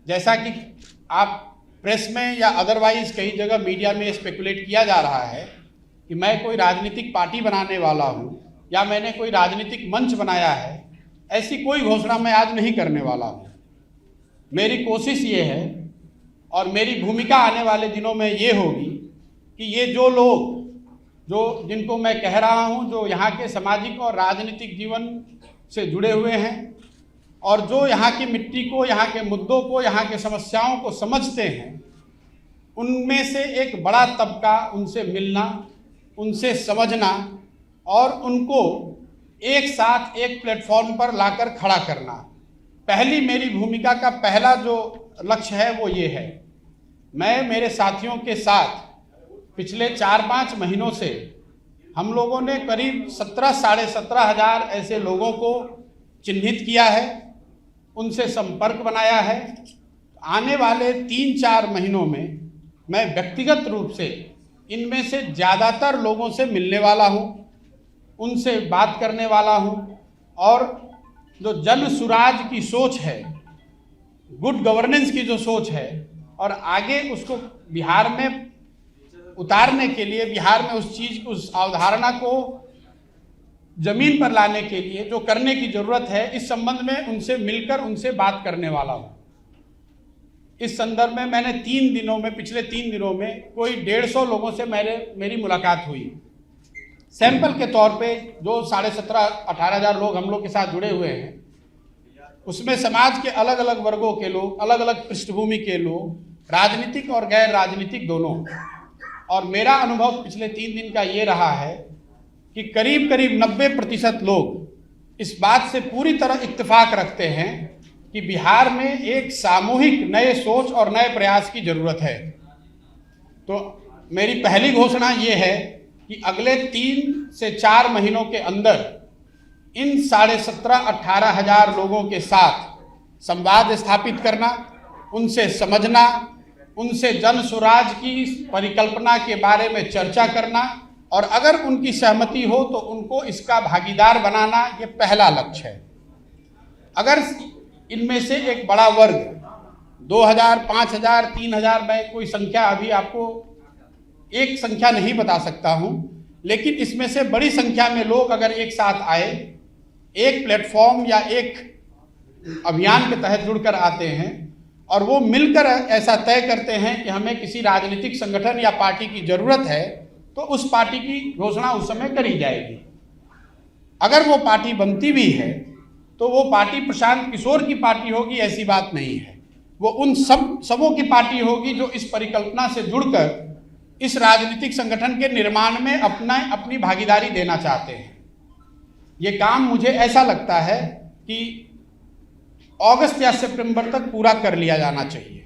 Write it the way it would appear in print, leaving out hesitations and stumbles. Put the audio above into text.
जैसा कि आप प्रेस में या अदरवाइज कई जगह मीडिया में स्पेकुलेट किया जा रहा है कि मैं कोई राजनीतिक पार्टी बनाने वाला हूं या मैंने कोई राजनीतिक मंच बनाया है, ऐसी कोई घोषणा मैं आज नहीं करने वाला हूं। मेरी कोशिश ये है और मेरी भूमिका आने वाले दिनों में ये होगी कि ये जो लोग जिनको मैं कह रहा हूं, जो यहाँ के सामाजिक और राजनीतिक जीवन से जुड़े हुए हैं और जो यहाँ की मिट्टी को, यहाँ के मुद्दों को, यहाँ के समस्याओं को समझते हैं, उनमें से एक बड़ा तबका उनसे मिलना, उनसे समझना और उनको एक साथ एक प्लेटफॉर्म पर लाकर खड़ा करना। पहली मेरी भूमिका का पहला जो लक्ष्य है वो ये है, मैं मेरे साथियों के साथ पिछले 4-5 महीनों से हम लोगों ने करीब 17,500 ऐसे लोगों को चिन्हित किया है, उनसे संपर्क बनाया है। आने वाले 3-4 महीनों में मैं व्यक्तिगत रूप से इनमें से ज़्यादातर लोगों से मिलने वाला हूं, उनसे बात करने वाला हूं और जो जन सुराज की सोच है, गुड गवर्नेंस की जो सोच है और आगे उसको बिहार में उतारने के लिए, बिहार में उस अवधारणा को जमीन पर लाने के लिए जो करने की जरूरत है, इस संबंध में उनसे मिलकर उनसे बात करने वाला हूं। इस संदर्भ में मैंने पिछले 3 दिनों में कोई 150 लोगों से मेरी मुलाकात हुई। सैंपल के तौर पे जो 17,500-18,000 लोग हम लोग के साथ जुड़े हुए हैं, उसमें समाज के अलग अलग वर्गों के लोग, अलग अलग पृष्ठभूमि के लोग, राजनीतिक और गैर राजनीतिक दोनों। और मेरा अनुभव पिछले 3 दिन का ये रहा है कि करीब 90% लोग इस बात से पूरी तरह इत्तेफाक रखते हैं कि बिहार में एक सामूहिक नए सोच और नए प्रयास की जरूरत है। तो मेरी पहली घोषणा ये है कि अगले 3 से 4 महीनों के अंदर इन 17,500-18,000 लोगों के साथ संवाद स्थापित करना, उनसे समझना, उनसे जन स्वराज की परिकल्पना के बारे में चर्चा करना और अगर उनकी सहमति हो तो उनको इसका भागीदार बनाना, ये पहला लक्ष्य है। अगर इनमें से एक बड़ा वर्ग 2,000, 5,000, 3,000, मैं कोई संख्या अभी आपको एक संख्या नहीं बता सकता हूं, लेकिन इसमें से बड़ी संख्या में लोग अगर एक साथ आए, एक प्लेटफॉर्म या एक अभियान के तहत जुड़कर आते हैं और वो मिलकर ऐसा तय करते हैं कि हमें किसी राजनीतिक संगठन या पार्टी की जरूरत है, तो उस पार्टी की घोषणा उस समय करी जाएगी। अगर वो पार्टी बनती भी है तो वो पार्टी प्रशांत किशोर की पार्टी होगी, ऐसी बात नहीं है। वो उन सबों की पार्टी होगी जो इस परिकल्पना से जुड़कर इस राजनीतिक संगठन के निर्माण में अपनी भागीदारी देना चाहते हैं। ये काम मुझे ऐसा लगता है कि अगस्त या सितंबर तक पूरा कर लिया जाना चाहिए।